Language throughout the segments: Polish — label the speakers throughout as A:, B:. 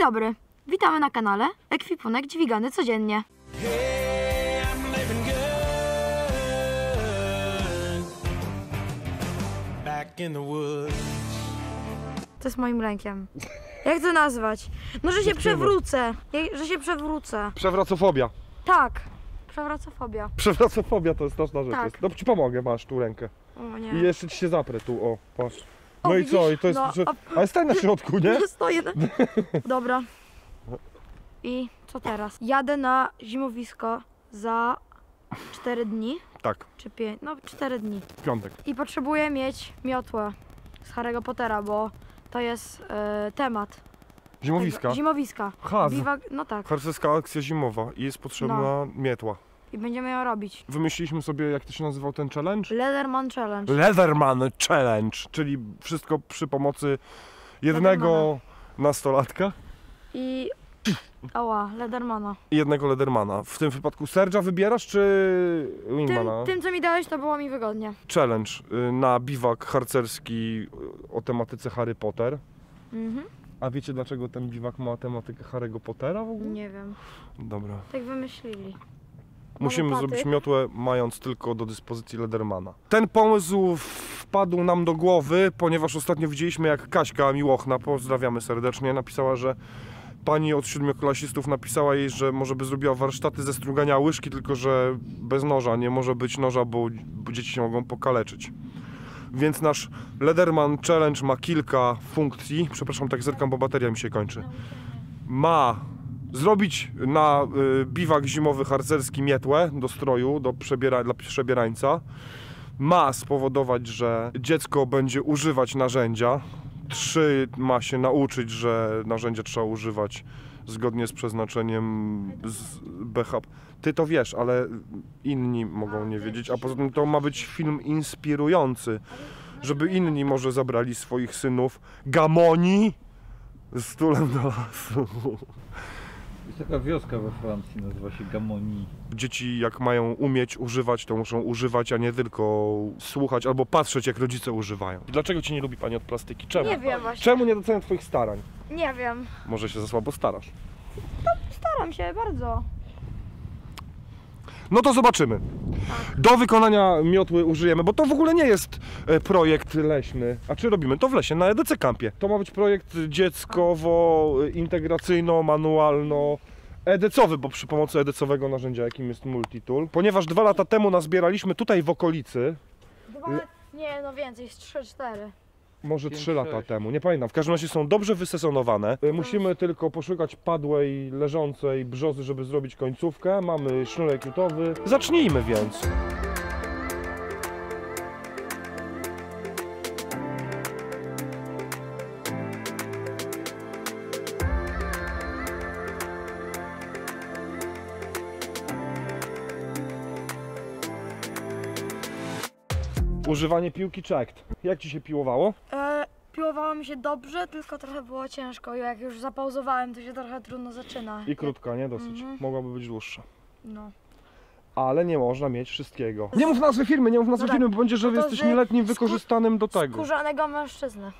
A: dobry, witamy na kanale Ekwipunek dźwigany codziennie. To jest moim rękiem. Jak to nazwać? No, że się przewrócę. Że się przewrócę.
B: Przewracofobia.
A: Tak. Przewracofobia.
B: Przewracofobia to jest straszna rzecz.
A: Tak.
B: No ci pomogę, masz tu rękę.
A: O nie.
B: I jeszcze ci się zaprę tu, o, patrz. No
A: O,
B: i
A: widzisz?
B: co? I to jest.
A: No,
B: Ale stań na środku, nie?
A: Stoję na... Dobra. I co teraz? Jadę na zimowisko za 4 dni.
B: Tak,
A: Czy 5? No 4 dni.
B: piątek.
A: I potrzebuję mieć miotłę z Harry'ego Pottera, bo to jest temat.
B: Zimowiska.
A: Tego, zimowiska.
B: Haz.
A: No tak.
B: Harcerska akcja zimowa i jest potrzebna mietła.
A: I będziemy ją robić.
B: Wymyśliliśmy sobie, jak to się nazywał ten challenge?
A: Leatherman Challenge.
B: Leatherman Challenge, czyli wszystko przy pomocy jednego nastolatka
A: I... Ała, Leathermana.
B: i jednego Leathermana. W tym wypadku Serge'a wybierasz, czy Wingmana?
A: Tym, co mi dałeś, to było mi wygodnie.
B: Challenge na biwak harcerski o tematyce Harry Potter.
A: Mhm.
B: A wiecie, dlaczego ten biwak ma tematykę Harry'ego Pottera w ogóle?
A: Nie wiem.
B: Dobra.
A: Tak wymyślili.
B: Musimy
A: patyk.
B: zrobić miotłę, mając tylko do dyspozycji Leathermana. Ten pomysł wpadł nam do głowy, ponieważ ostatnio widzieliśmy, jak Kaśka Miłochna, pozdrawiamy serdecznie, napisała, że pani od 7-klasistów napisała jej, że może by zrobiła warsztaty ze strugania łyżki, tylko że bez noża. Nie może być noża, bo dzieci się mogą pokaleczyć. Więc nasz Leatherman Challenge ma kilka funkcji. Przepraszam, tak zerkam, bo bateria mi się kończy. Ma zrobić na biwak zimowy harcerski mietłę do stroju, dla przebierańca. Ma spowodować, że dziecko będzie używać narzędzia. 3 ma się nauczyć, że narzędzia trzeba używać zgodnie z przeznaczeniem z BHP. Ty to wiesz, ale inni mogą nie wiedzieć, a poza tym to ma być film inspirujący, żeby inni może zabrali swoich synów Gamoni z tulem do lasu.
C: Jest taka wioska we Francji, nazywa się Gamoni.
B: Dzieci jak mają umieć używać, to muszą używać, a nie tylko słuchać albo patrzeć, jak rodzice używają. Dlaczego cię nie lubi pani od plastyki? Czemu?
A: Nie wiem właśnie.
B: Czemu nie doceniam twoich starań?
A: Nie wiem.
B: Może się za słabo starasz.
A: Staram się bardzo.
B: No to zobaczymy. Do wykonania miotły użyjemy, bo to w ogóle nie jest projekt leśny. A czy robimy to w lesie, na EDC Campie. To ma być projekt dzieckowo-integracyjno-manualno edecowy, bo przy pomocy edecowego narzędzia, jakim jest Multitool. Ponieważ 2 lata temu nazbieraliśmy tutaj w okolicy,
A: Nie, no więcej, z 3-4.
B: może
C: 5,
B: 3 lata
C: 6.
B: temu, nie pamiętam. W każdym razie są dobrze wysesonowane. Musimy tylko poszukać padłej, leżącej brzozy, żeby zrobić końcówkę. Mamy sznurek jutowy. Zacznijmy więc. Używanie piłki checked. Jak ci się piłowało?
A: Piłowało mi się dobrze, tylko trochę było ciężko. Jak już zapauzowałem, to się trochę trudno zaczyna.
B: I krótka, nie? Dosyć.
A: Mhm.
B: Mogłaby być dłuższa.
A: No.
B: Ale nie można mieć wszystkiego. Nie mów nazwy firmy, nie mów nazwy
A: No tak.
B: firmy, bo będzie, że
A: No to
B: jesteś
A: z
B: nieletnim wykorzystanym do tego.
A: Skórzanego mężczyzny.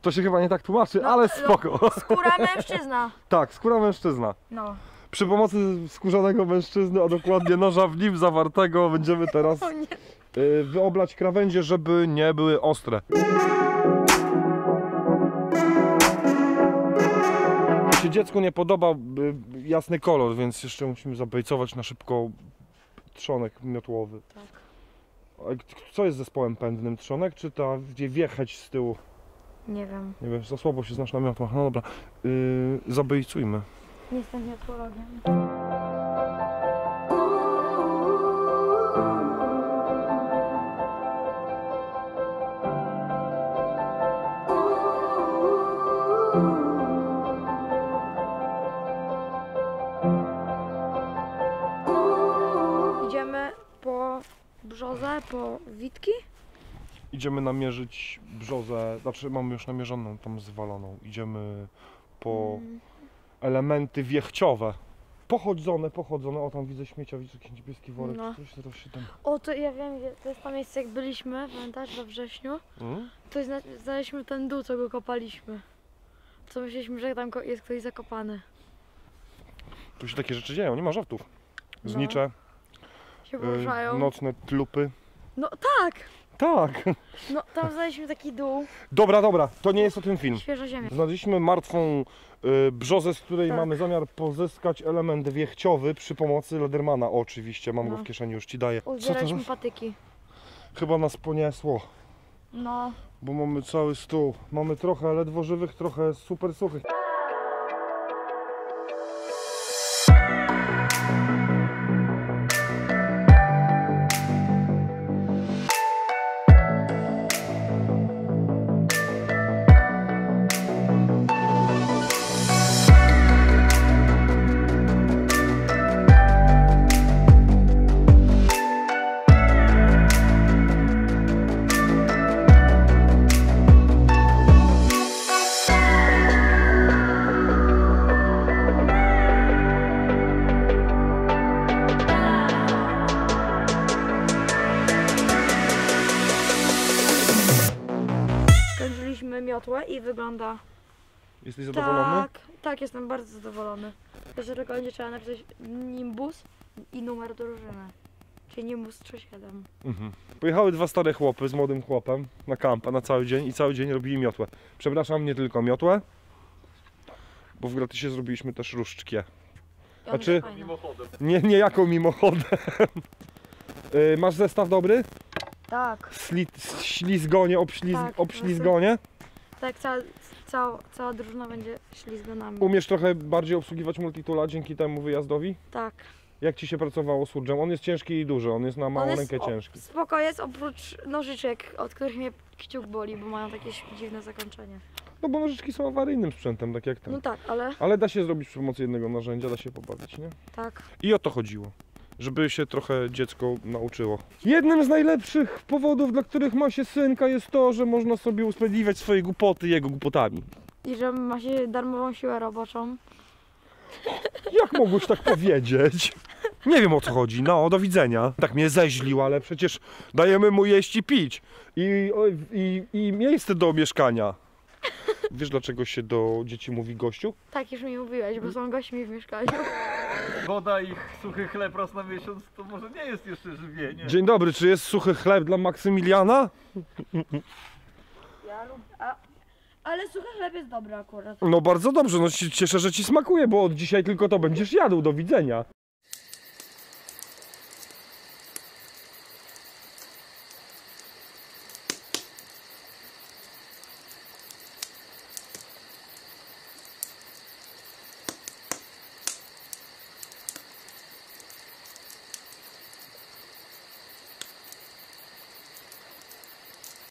B: To się chyba nie tak tłumaczy,
A: No,
B: ale
A: no.
B: spoko.
A: Skóra mężczyzna.
B: Tak, skóra mężczyzna.
A: No.
B: Przy pomocy skórzanego mężczyzny, a dokładnie noża w nim zawartego, będziemy teraz
A: O nie.
B: wyoblać krawędzie, żeby nie były ostre. Jeśli dziecku nie podoba jasny kolor, więc jeszcze musimy zabejcować na szybko trzonek miotłowy.
A: Tak.
B: A co jest zespołem pędnym? Trzonek czy ta wiecheć z tyłu?
A: Nie wiem.
B: Nie wiem, za słabo się znasz na miotłach. No dobra, zabejcujmy.
A: Nie jestem miotłologiem. Idziemy po brzozę, po witki.
B: Idziemy namierzyć brzozę, znaczy mamy już namierzoną, tam zwaloną. Idziemy po elementy wiechciowe. Pochodzone, o tam widzę śmiecia, widzę jakiś niebieski worek,
A: No.
B: coś teraz się tam...
A: O, to ja wiem, to jest to miejsce, jak byliśmy, pamiętasz, we wrześniu? To znaleźliśmy ten dół, co go kopaliśmy. Co myśleliśmy, że tam jest ktoś zakopany.
B: Tu się takie rzeczy dzieją, nie ma żartów.
A: No.
B: Znicze,
A: Się poruszają.
B: nocne tlupy.
A: No tak!
B: Tak.
A: No tam znaleźliśmy taki dół.
B: Dobra, to nie jest o tym film.
A: Świeża ziemia.
B: Znaleźliśmy martwą brzozę, z której
A: Tak.
B: mamy zamiar pozyskać element wiechciowy przy pomocy Ledermana. Oczywiście, mam go
A: No.
B: w kieszeni, już ci daję. Co to?
A: Uzbieraliśmy patyki.
B: Chyba nas poniesło,
A: No.
B: bo mamy cały stół. Mamy trochę ledwo żywych, trochę super suchych.
A: Skończyliśmy miotłę i wygląda
B: Jesteś zadowolony?
A: tak, jestem bardzo zadowolony. Jeszcze tylko będzie trzeba napisać Nimbus i numer drużyny. Czyli Nimbus 37.
B: Mhm. Pojechały dwa stare chłopy z młodym chłopem na kampa na cały dzień i cały dzień robili miotłę. Przepraszam, nie tylko miotłę, bo w gratisie zrobiliśmy też różdżkę.
A: I on
B: Znaczy-
A: jest fajny.
C: Mimochodem.
B: Nie jako mimochodem. Masz zestaw dobry?
A: Tak,
B: Ślizgonie,
A: Tak,
B: obślizgonie?
A: tak, cała drużyna będzie ślizgonami.
B: Umiesz trochę bardziej obsługiwać multitoola dzięki temu wyjazdowi?
A: Tak.
B: Jak ci się pracowało z surge'em? On jest ciężki i duży, on jest na małą
A: On jest
B: rękę ciężki.
A: Spoko jest oprócz nożyczek, od których mnie kciuk boli, bo mają takie dziwne zakończenie.
B: No bo nożyczki są awaryjnym sprzętem, tak jak ten.
A: No tak, ale
B: Ale da się zrobić przy pomocy jednego narzędzia, da się pobawić, nie?
A: tak.
B: I o to chodziło, żeby się trochę dziecko nauczyło. Jednym z najlepszych powodów, dla których ma się synka, jest to, że można sobie usprawiedliwiać swoje głupoty jego głupotami.
A: I że ma się darmową siłę roboczą.
B: Jak mogłeś tak powiedzieć? Nie wiem, o co chodzi, no do widzenia. Tak mnie zeźlił, ale przecież dajemy mu jeść i pić. I miejsce do mieszkania. Wiesz, dlaczego się do dzieci mówi gościu?
A: Tak już mi mówiłeś, bo są gośćmi w mieszkaniu.
C: Woda i suchy chleb raz na miesiąc to może nie jest jeszcze żywienie.
B: Dzień dobry, czy jest suchy chleb dla Maksymiliana?
A: Ja lubię. Ale suchy chleb jest dobry akurat.
B: No bardzo dobrze, no się cieszę, że ci smakuje, bo od dzisiaj tylko to będziesz jadł, do widzenia.